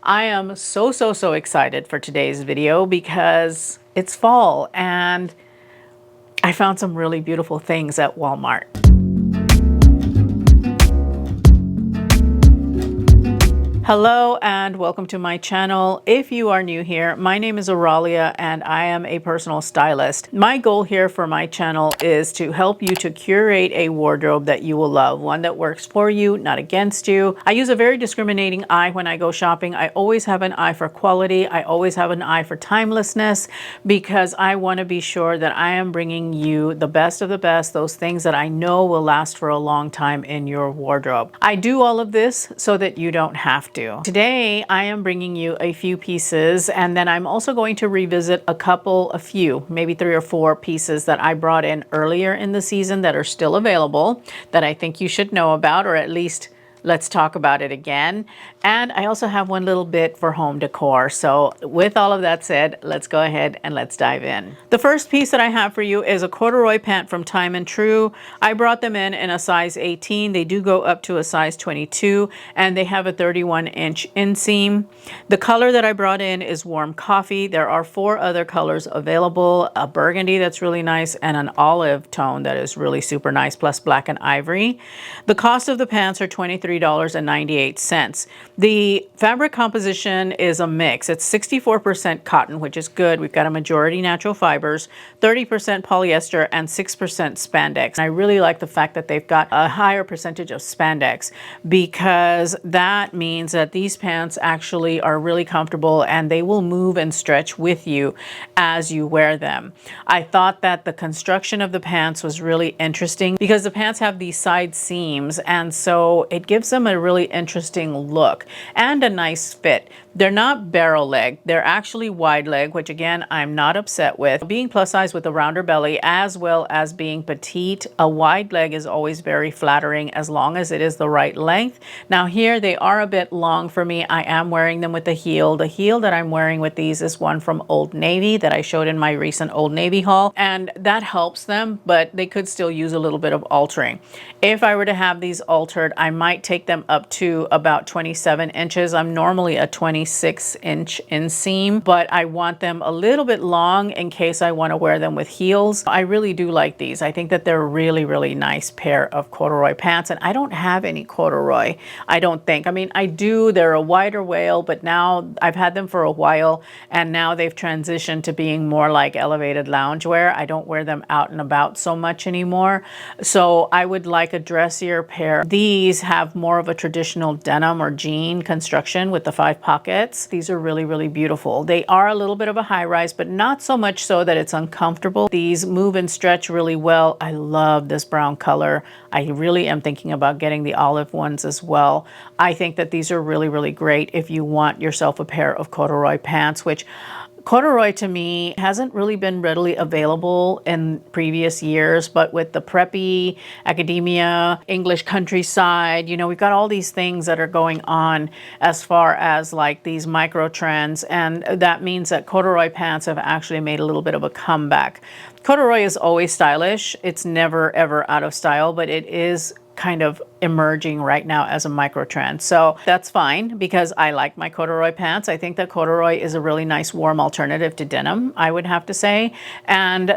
I am so excited for today's video because it's fall and I found some really beautiful things at Walmart. Hello and welcome to my channel. If you are new here, my name is Oralia and I am a personal stylist. My goal here for my channel is to help you to curate a wardrobe that you will love, one that works for you, not against you. I use a very discriminating eye when I go shopping. I always have an eye for quality. I always have an eye for timelessness because I want to be sure that I am bringing you the best of the best, those things that I know will last for a long time in your wardrobe. I do all of this so that you don't have to. Today, I am bringing you a few pieces, and then I'm also going to revisit a few, maybe 3 or 4 pieces that I brought in earlier in the season that are still available that I think you should know about, or at least let's talk about it again. And I also have one little bit for home decor. So with all of that said, let's go ahead and let's dive in. The first piece that I have for you is a corduroy pant from Time and True. I brought them in a size 18. They do go up to a size 22 and they have a 31-inch inseam. The color that I brought in is warm coffee. There are 4 other colors available, a burgundy that's really nice and an olive tone that is really super nice, plus black and ivory. The cost of the pants are $23.98. The fabric composition is a mix. It's 64% cotton, which is good. We've got a majority natural fibers, 30% polyester, and 6% spandex. I really like the fact that they've got a higher percentage of spandex because that means that these pants actually are really comfortable and they will move and stretch with you as you wear them. I thought that the construction of the pants was really interesting because the pants have these side seams, and so it gives them a really interesting look and a nice fit. They're not barrel leg, they're actually wide leg, which again, I'm not upset with. Being plus size with a rounder belly as well as being petite, a wide leg is always very flattering as long as it is the right length. Now here they are a bit long for me. I am wearing them with a heel. The heel that I'm wearing with these is one from Old Navy that I showed in my recent Old Navy haul, and that helps them, but they could still use a little bit of altering. If I were to have these altered, I might take them up to about 27 inches. I'm normally a 26-inch inseam, but I want them a little bit long in case I want to wear them with heels. I really do like these. I think that they're a really nice pair of corduroy pants, and I don't have any corduroy, I don't think. I mean, I do. They're a wider wale, but now I've had them for a while, and now they've transitioned to being more like elevated loungewear. I don't wear them out and about so much anymore, so I would like a dressier pair. These have more of a traditional denim or jean construction with the 5 pockets. These are really beautiful. They are a little bit of a high rise, but not so much so that it's uncomfortable. These move and stretch really well. I love this brown color. I really am thinking about getting the olive ones as well. I think that these are really great if you want yourself a pair of corduroy pants, which corduroy to me hasn't really been readily available in previous years, but with the preppy, academia, English countryside, you know, we've got all these things that are going on as far as like these micro trends, and that means that corduroy pants have actually made a little bit of a comeback. Corduroy is always stylish. It's never ever out of style, but it is kind of emerging right now as a micro trend. So that's fine because I like my corduroy pants. I think that corduroy is a really nice warm alternative to denim, I would have to say. And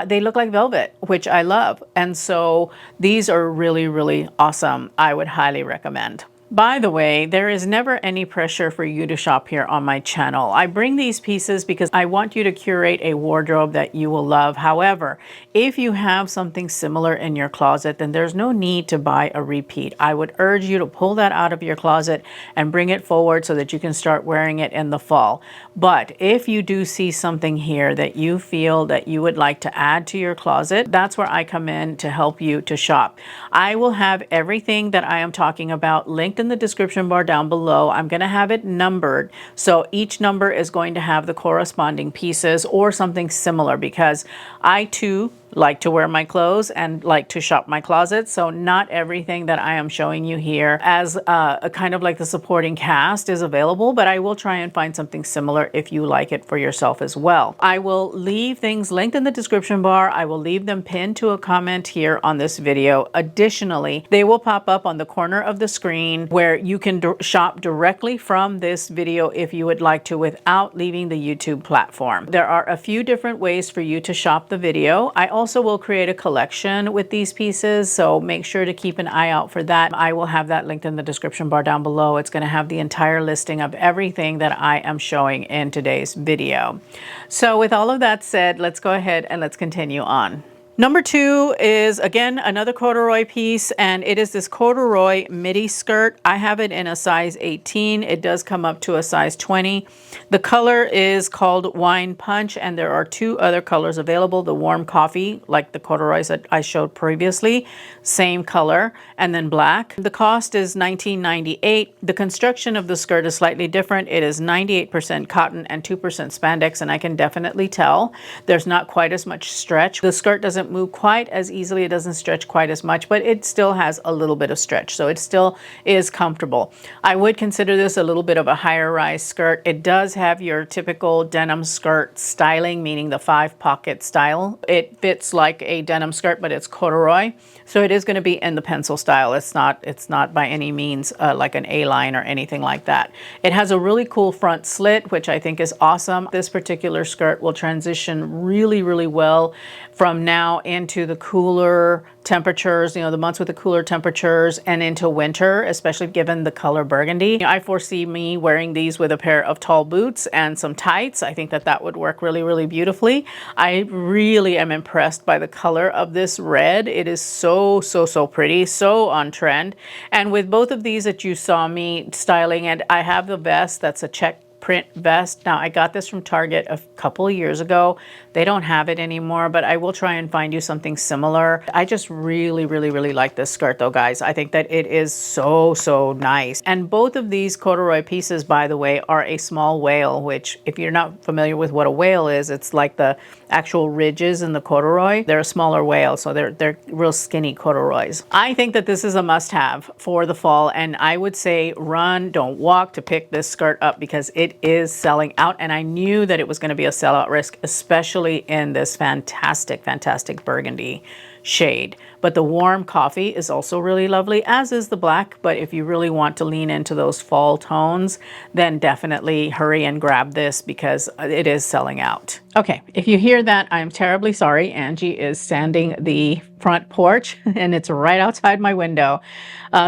they look like velvet, which I love. And so these are really awesome. I would highly recommend. By the way, there is never any pressure for you to shop here on my channel. I bring these pieces because I want you to curate a wardrobe that you will love. However, if you have something similar in your closet, then there's no need to buy a repeat. I would urge you to pull that out of your closet and bring it forward so that you can start wearing it in the fall. But if you do see something here that you feel that you would like to add to your closet, that's where I come in to help you to shop. I will have everything that I am talking about linked in the description bar down below. I'm going to have it numbered, so each number is going to have the corresponding pieces or something similar, because I too like to wear my clothes and like to shop my closet. So not everything that I am showing you here as a kind of like the supporting cast is available, but I will try and find something similar if you like it for yourself as well. I will leave things linked in the description bar. I will leave them pinned to a comment here on this video. Additionally, they will pop up on the corner of the screen where you can shop directly from this video if you would like to without leaving the YouTube platform. There are a few different ways for you to shop the video. I also will create a collection with these pieces, so make sure to keep an eye out for that. I will have that linked in the description bar down below. It's going to have the entire listing of everything that I am showing in today's video. So with all of that said, let's go ahead and let's continue on. Number 2 is, again, another corduroy piece, and it is this corduroy midi skirt. I have it in a size 18. It does come up to a size 20. The color is called Wine Punch, and there are 2 other colors available. The warm coffee, like the corduroys that I showed previously, same color, and then black. The cost is $19.98. The construction of the skirt is slightly different. It is 98% cotton and 2% spandex, and I can definitely tell there's not quite as much stretch. The skirt doesn't move quite as easily, it doesn't stretch quite as much, but it still has a little bit of stretch, so it still is comfortable. I would consider this a little bit of a higher rise skirt. It does have your typical denim skirt styling, meaning the 5-pocket style. It fits like a denim skirt, but it's corduroy, so it is going to be in the pencil style. It's not by any means like an A-line or anything like that. It has a really cool front slit, which I think is awesome. This particular skirt will transition really, really well from now into the cooler temperatures, you know, the months with the cooler temperatures, and into winter, especially given the color burgundy. I foresee me wearing these with a pair of tall boots and some tights. I think that that would work really, really beautifully. I really am impressed by the color of this red. It is so, so, so pretty, so on trend. And with both of these that you saw me styling, and I have the vest that's a check print vest. Now, I got this from Target a couple of years ago. They don't have it anymore, but I will try and find you something similar. I just really, really, really like this skirt though, guys. I think that it is so, so nice. And both of these corduroy pieces, by the way, are a small wale, which if you're not familiar with what a wale is, it's like the actual ridges in the corduroy. They're a smaller wale, so they're real skinny corduroys. I think that this is a must-have for the fall, and I would say run, don't walk to pick this skirt up because it is selling out, and I knew that it was going to be a sellout risk, especially in this fantastic, fantastic burgundy shade. But the warm coffee is also really lovely, as is the black. But if you really want to lean into those fall tones, then definitely hurry and grab this because it is selling out. Okay, if you hear that, I'm terribly sorry. Angie is sanding the front porch and it's right outside my window.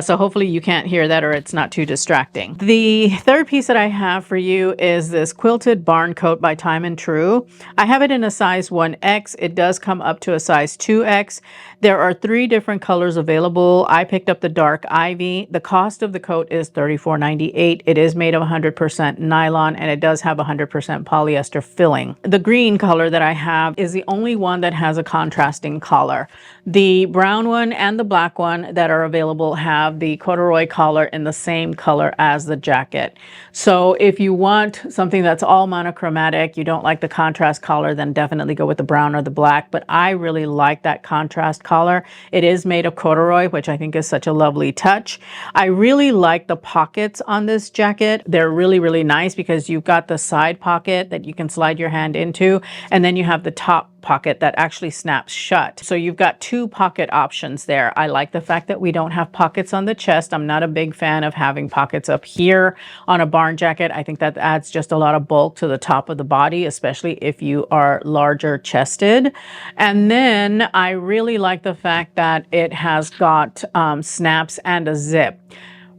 So hopefully you can't hear that or it's not too distracting. The third piece that I have for you is this quilted barn coat by Time and True. I have it in a size 1X. It does come up to a size 2X. There are 3 different colors available. I picked up the dark ivy. The cost of the coat is $34.98. It is made of 100% nylon and it does have 100% polyester filling. The green color that I have is the only one that has a contrasting collar. The brown one and the black one that are available have the corduroy collar in the same color as the jacket. So if you want something that's all monochromatic, you don't like the contrast collar, then definitely go with the brown or the black. But I really like that contrast collar. It is made of corduroy, which I think is such a lovely touch. I really like the pockets on this jacket. They're really, really nice because you've got the side pocket that you can slide your hand into, and then you have the top pocket that actually snaps shut. So you've got 2 pocket options there. I like the fact that we don't have pockets on the chest. I'm not a big fan of having pockets up here on a barn jacket. I think that adds just a lot of bulk to the top of the body, especially if you are larger chested. And then I really like the fact that it has got snaps and a zip.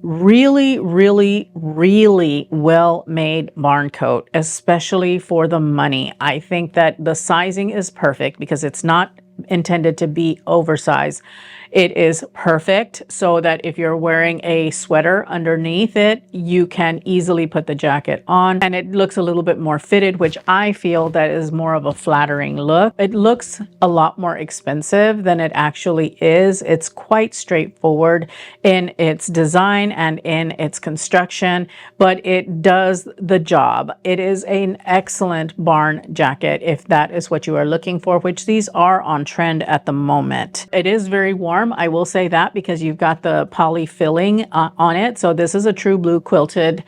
Really, really, really well-made barn coat, especially for the money. I think that the sizing is perfect because it's not intended to be oversized. It is perfect so that if you're wearing a sweater underneath it, you can easily put the jacket on and it looks a little bit more fitted, which I feel that is more of a flattering look. It looks a lot more expensive than it actually is. It's quite straightforward in its design and in its construction, but it does the job. It is an excellent barn jacket if that is what you are looking for, which these are on on trend at the moment. It is very warm, I will say that, because you've got the poly filling on it. So this is a true blue quilted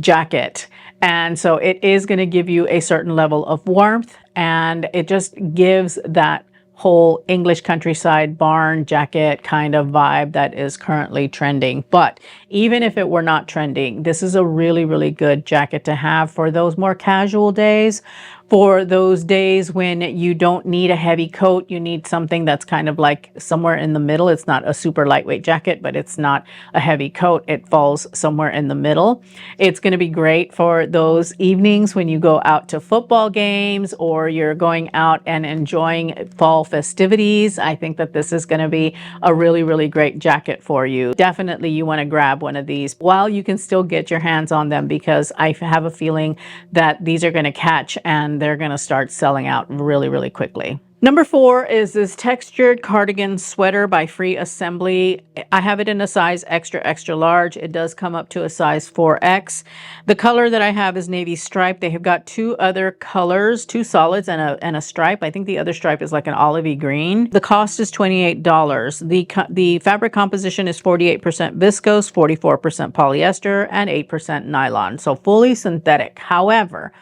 jacket. And so it is going to give you a certain level of warmth, and it just gives that whole English countryside barn jacket kind of vibe that is currently trending. But even if it were not trending, this is a really, really good jacket to have for those more casual days, for those days when you don't need a heavy coat. You need something that's kind of like somewhere in the middle. It's not a super lightweight jacket, but it's not a heavy coat. It falls somewhere in the middle. It's going to be great for those evenings when you go out to football games or you're going out and enjoying fall festivities. I think that this is going to be a really, really great jacket for you. Definitely you want to grab one of these while you can still get your hands on them, because I have a feeling that these are going to catch and they're going to start selling out really, really quickly. Number 4 is this textured cardigan sweater by Free Assembly. I have it in a size extra, extra large. It does come up to a size 4X. The color that I have is navy stripe. They have got 2 other colors, 2 solids and a stripe. I think the other stripe is like an olivey green. The cost is $28. The fabric composition is 48% viscose, 44% polyester, and 8% nylon. So fully synthetic. However,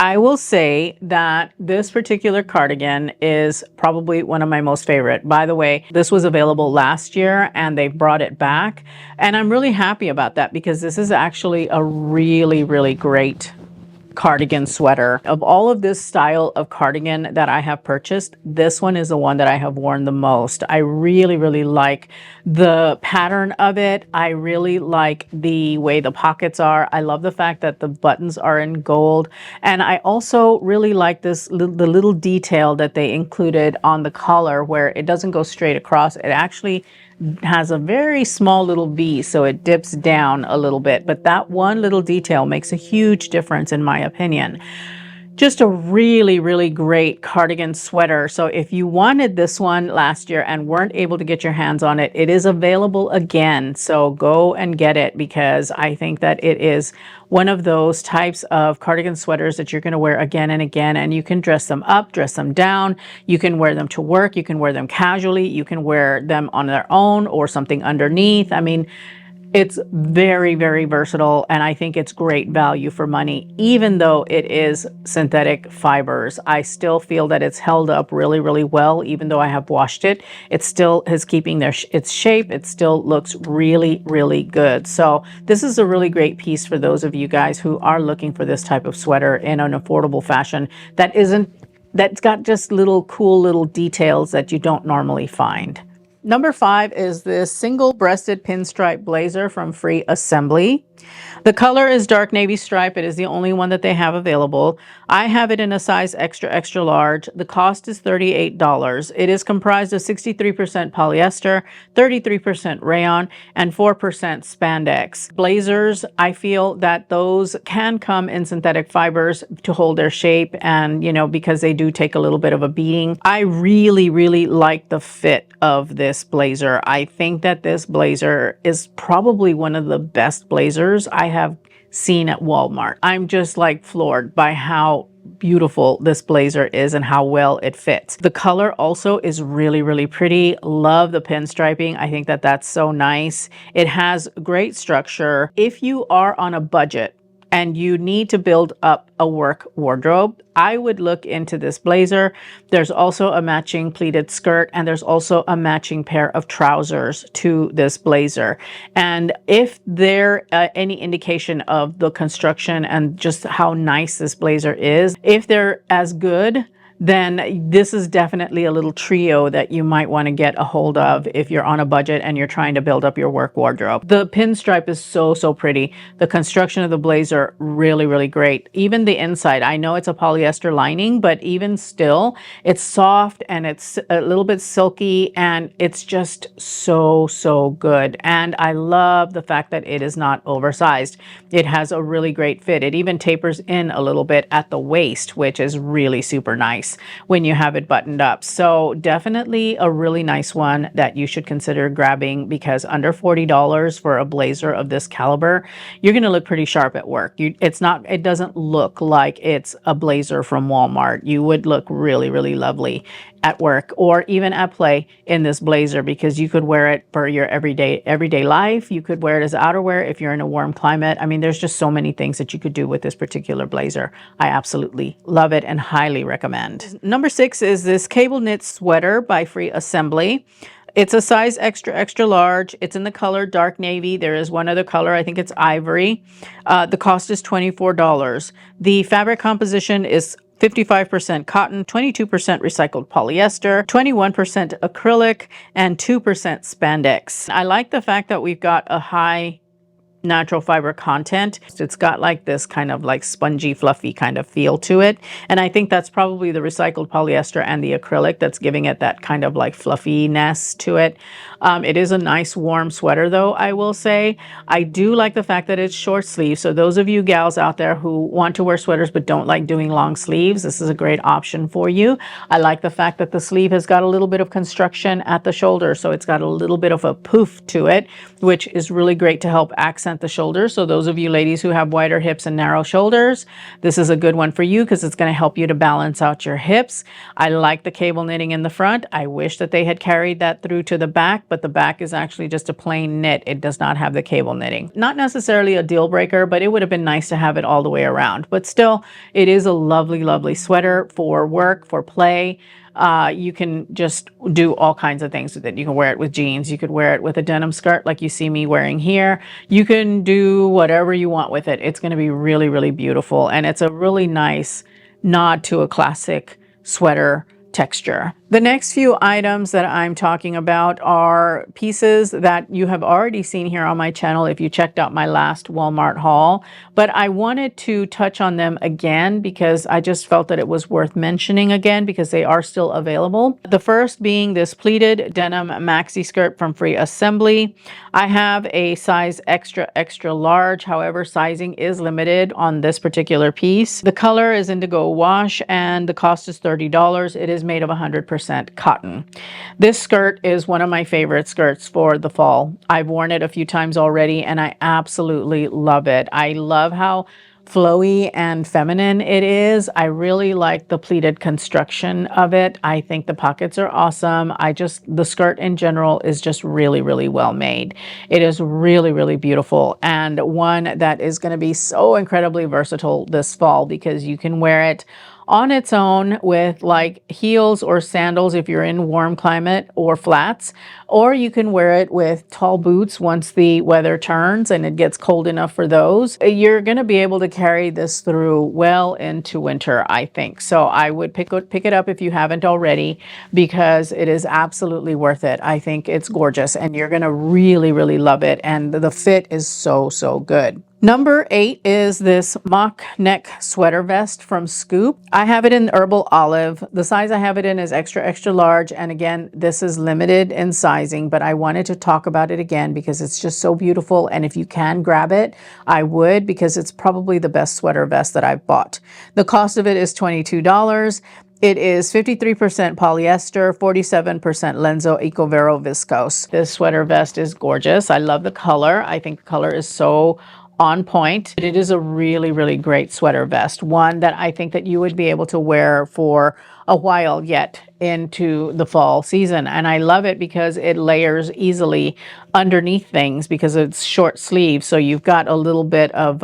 I will say that this particular cardigan is probably one of my most favorite. By the way, this was available last year and they brought it back. And I'm really happy about that, because this is actually a really, really great cardigan sweater. Of all of this style of cardigan that I have purchased, this one is the one that I have worn the most. I really, really like the pattern of it. I really like the way the pockets are. I love the fact that the buttons are in gold. And I also really like the little detail that they included on the collar, where it doesn't go straight across. It actually has a very small little V, so it dips down a little bit. But that one little detail makes a huge difference in my opinion. Just a really, really great cardigan sweater. So if you wanted this one last year and weren't able to get your hands on it, it is available again. So go and get it, because I think that it is one of those types of cardigan sweaters that you're going to wear again and again, and you can dress them up, dress them down. You can wear them to work. You can wear them casually. You can wear them on their own or something underneath. I mean, it's very, very versatile, and I think it's great value for money. Even though it is synthetic fibers, I still feel that it's held up really, really well. Even though I have washed it, it still is keeping its shape. It still looks really, really good. So this is a really great piece for those of you guys who are looking for this type of sweater in an affordable fashion that's got just little cool little details that you don't normally find. Number 5 is this single-breasted pinstripe blazer from Free Assembly. The color is dark navy stripe. It is the only one that they have available. I have it in a size extra, extra large. The cost is $38. It is comprised of 63% polyester, 33% rayon, and 4% spandex. Blazers, I feel that those can come in synthetic fibers to hold their shape, and, you know, because they do take a little bit of a beating. I really, really like the fit of this blazer. I think that this blazer is probably one of the best blazers I have seen at Walmart. I'm just like floored by how beautiful this blazer is and how well it fits. The color also is really, really pretty. Love the pinstriping. I think that that's so nice. It has great structure. If you are on a budget and you need to build up a work wardrobe, I would look into this blazer. There's also a matching pleated skirt, and there's also a matching pair of trousers to this blazer. And if there any indication of the construction and just how nice this blazer is, if they're as good, then this is definitely a little trio that you might want to get a hold of if you're on a budget and you're trying to build up your work wardrobe. The pinstripe is so, so pretty. The construction of the blazer, really, really great. Even the inside, I know it's a polyester lining, but even still, it's soft and it's a little bit silky, and it's just so, so good. And I love the fact that it is not oversized. It has a really great fit. It even tapers in a little bit at the waist, which is really super nice. looks when you have it buttoned up. So definitely a really nice one that you should consider grabbing, because under $40 for a blazer of this caliber, you're going to look pretty sharp at work. It doesn't look like it's a blazer from Walmart. You would look really, really lovely at work or even at play in this blazer, because you could wear it for your everyday life. You could wear it as outerwear if you're in a warm climate. I mean, there's just so many things that you could do with this particular blazer. I absolutely love it and highly recommend. Number 6 is this cable knit sweater by Free Assembly. It's a size extra, extra large. It's in the color dark navy. There is one other color. I think it's ivory. The cost is $24. The fabric composition is 55% cotton, 22% recycled polyester, 21% acrylic, and 2% spandex. I like the fact that we've got a high natural fiber content. It's got like this kind of like spongy, fluffy kind of feel to it. And I think that's probably the recycled polyester and the acrylic that's giving it that kind of like fluffiness to it. It is a nice warm sweater though, I will say. I do like the fact that it's short sleeve. So those of you gals out there who want to wear sweaters but don't like doing long sleeves, this is a great option for you. I like the fact that the sleeve has got a little bit of construction at the shoulder. So it's got a little bit of a poof to it, which is really great to help accent the shoulders. So those of you ladies who have wider hips and narrow shoulders, this is a good one for you because it's going to help you to balance out your hips. I like the cable knitting in the front. I wish that they had carried that through to the back, but the back is actually just a plain knit. It does not have the cable knitting. Not necessarily a deal breaker, but it would have been nice to have it all the way around. But still, it is a lovely, lovely sweater for work, for play. You can just do all kinds of things with it. You can wear it with jeans. You could wear it with a denim skirt like you see me wearing here. You can do whatever you want with it. It's going to be really, really beautiful. And it's a really nice nod to a classic sweater texture. The next few items that I'm talking about are pieces that you have already seen here on my channel if you checked out my last Walmart haul, but I wanted to touch on them again because I just felt that it was worth mentioning again because they are still available. The first being this pleated denim maxi skirt from Free Assembly. I have a size extra, extra large. However, sizing is limited on this particular piece. The color is indigo wash and the cost is $30. It is made of 100% cotton. This skirt is one of my favorite skirts for the fall. I've worn it a few times already and I absolutely love it. I love how flowy and feminine it is. I really like the pleated construction of it. I think the pockets are awesome. The skirt in general is just really, really well made. It is really, really beautiful and one that is going to be so incredibly versatile this fall because you can wear it on its own with like heels or sandals if you're in warm climate or flats, or you can wear it with tall boots once the weather turns and it gets cold enough for those. You're going to be able to carry this through well into winter, I think. So I would pick it up if you haven't already because it is absolutely worth it. I think it's gorgeous and you're going to really, really love it. And the fit is so, so good. Number 8 is this mock neck sweater vest from Scoop. I have it in Herbal Olive. The size I have it in is extra, extra large. And again, this is limited in sizing, but I wanted to talk about it again because it's just so beautiful. And if you can grab it, I would because it's probably the best sweater vest that I've bought. The cost of it is $22. It is 53% polyester, 47% Lenzo Ecovero viscose. This sweater vest is gorgeous. I love the color. I think the color is so on point. It is a really, really great sweater vest. One that I think that you would be able to wear for a while yet into the fall season. And I love it because it layers easily underneath things because it's short sleeve. So you've got a little bit of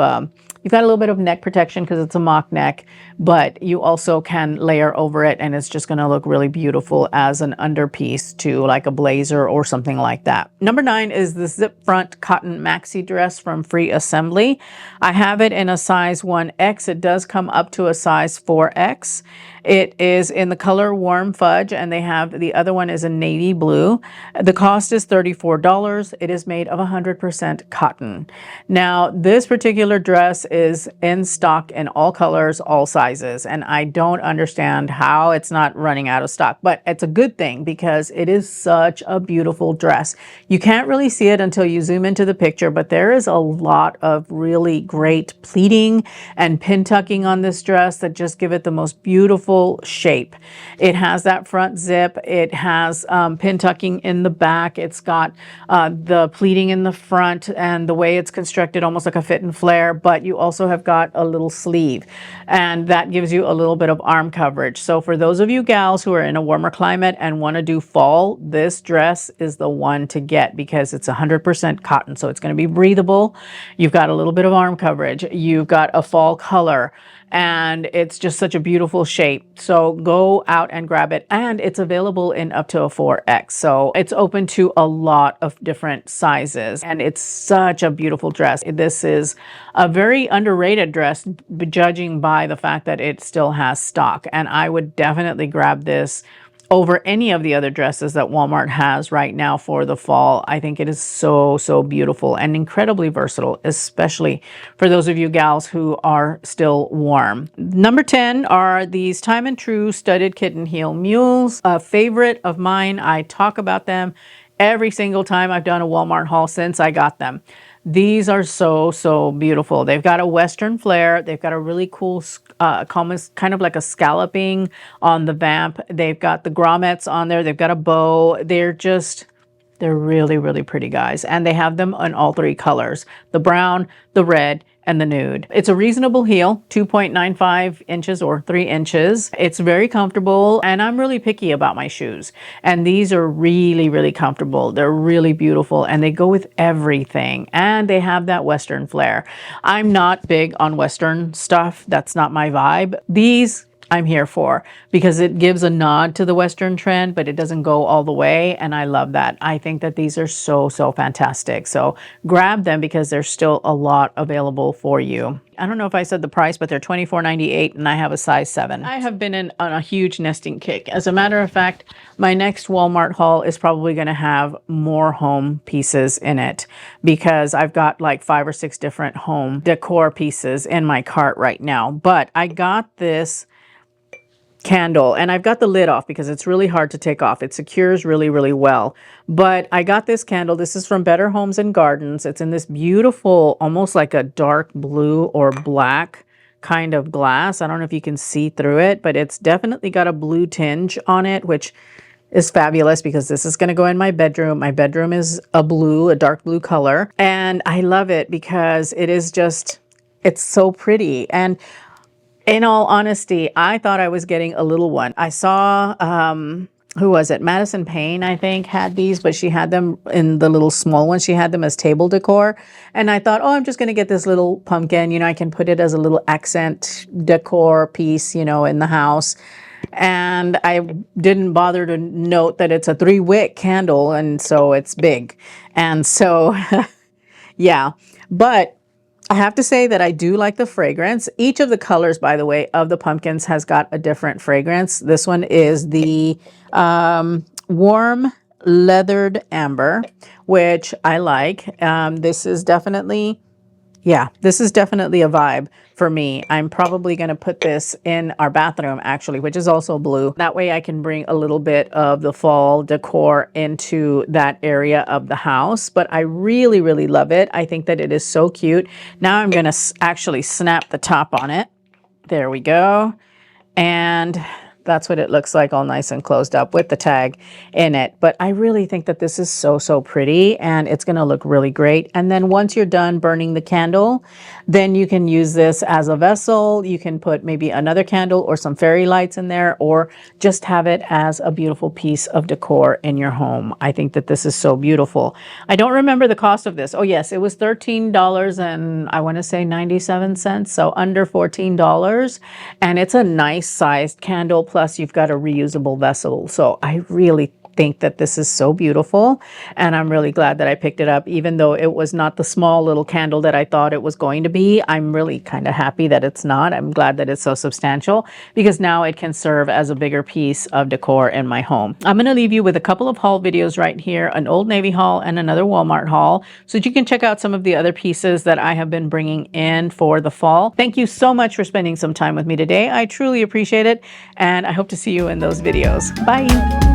neck protection because it's a mock neck, but you also can layer over it and it's just going to look really beautiful as an underpiece to like a blazer or something like that. Number 9 is the zip front cotton maxi dress from Free Assembly. I have it in a size 1X. It does come up to a size 4X. It is in the color Warm Fudge and the other one is a navy blue. The cost is $34. It is made of 100% cotton. Now, this particular dress is in stock in all colors, all sizes, and I don't understand how it's not running out of stock, but it's a good thing because it is such a beautiful dress. You can't really see it until you zoom into the picture, but there is a lot of really great pleating and pin tucking on this dress that just give it the most beautiful shape. It has that front zip. It has pin tucking in the back. It's got the pleating in the front, and the way it's constructed almost like a fit and flare, but you also have got a little sleeve, and that gives you a little bit of arm coverage. So for those of you gals who are in a warmer climate and want to do fall, this dress is the one to get because it's 100% cotton, so it's going to be breathable. You've got a little bit of arm coverage. You've got a fall color, and it's just such a beautiful shape. So go out and grab it, and it's available in up to a 4X. So it's open to a lot of different sizes, and it's such a beautiful dress. This is a very underrated dress, judging by the fact that it still has stock, and I would definitely grab this over any of the other dresses that Walmart has right now for the fall. I think it is so, so beautiful and incredibly versatile, especially for those of you gals who are still warm. Number 10 are these Time and True studded kitten heel mules. A favorite of mine. I talk about them every single time I've done a Walmart haul since I got them. These are so, so beautiful. They've got a Western flare. They've got a really cool, kind of like a scalloping on the vamp. They've got the grommets on there. They've got a bow. They're really, really pretty, guys. And they have them in all three colors: the brown, the red, and the nude. It's a reasonable heel, 2.95 inches or 3 inches. It's very comfortable, and I'm really picky about my shoes. And these are really, really comfortable. They're really beautiful, and they go with everything. And they have that Western flair. I'm not big on Western stuff. That's not my vibe. These I'm here for because it gives a nod to the Western trend, but it doesn't go all the way. And I love that. I think that these are so, so fantastic. So grab them because there's still a lot available for you. I don't know if I said the price, but they're $24.98 and I have a size 7. I have been on a huge nesting kick. As a matter of fact, my next Walmart haul is probably going to have more home pieces in it because I've got like 5 or 6 different home decor pieces in my cart right now. But I got this candle, and I've got the lid off because it's really hard to take off. It secures really, really well. But I got this candle. This is from Better Homes and Gardens. It's in this beautiful, almost like a dark blue or black kind of glass. I don't know if you can see through it, but it's definitely got a blue tinge on it, which is fabulous because this is going to go in my bedroom. My bedroom is a dark blue color. And I love it because it's so pretty. And in all honesty, I thought I was getting a little one. I saw, who was it? Madison Payne, I think, had these, but she had them in the little small ones. She had them as table decor. And I thought, oh, I'm just going to get this little pumpkin. You know, I can put it as a little accent decor piece, you know, in the house. And I didn't bother to note that it's a 3-wick candle, and so it's big. And so, yeah. But I have to say that I do like the fragrance. Each of the colors, by the way, of the pumpkins has got a different fragrance. This one is the warm leathered amber, which I like. This is definitely a vibe for me. I'm probably going to put this in our bathroom, actually, which is also blue. That way I can bring a little bit of the fall decor into that area of the house. But I really, really love it. I think that it is so cute. Now I'm going to actually snap the top on it. There we go. And that's what it looks like, all nice and closed up with the tag in it. But I really think that this is so, so pretty, and it's going to look really great. And then once you're done burning the candle, then you can use this as a vessel. You can put maybe another candle or some fairy lights in there, or just have it as a beautiful piece of decor in your home. I think that this is so beautiful. I don't remember the cost of this. Oh yes, it was $13 and I want to say 97 cents, so under $14. And it's a nice sized candle. Plus you've got a reusable vessel. So I really think that this is so beautiful, and I'm really glad that I picked it up. Even though it was not the small little candle that I thought it was going to be, I'm really kind of happy that it's not. I'm glad that it's so substantial, because now it can serve as a bigger piece of decor in my home. I'm going to leave you with a couple of haul videos right here, an Old Navy haul and another Walmart haul, so that you can check out some of the other pieces that I have been bringing in for the fall. Thank you so much for spending some time with me today. I truly appreciate it, and I hope to see you in those videos. Bye.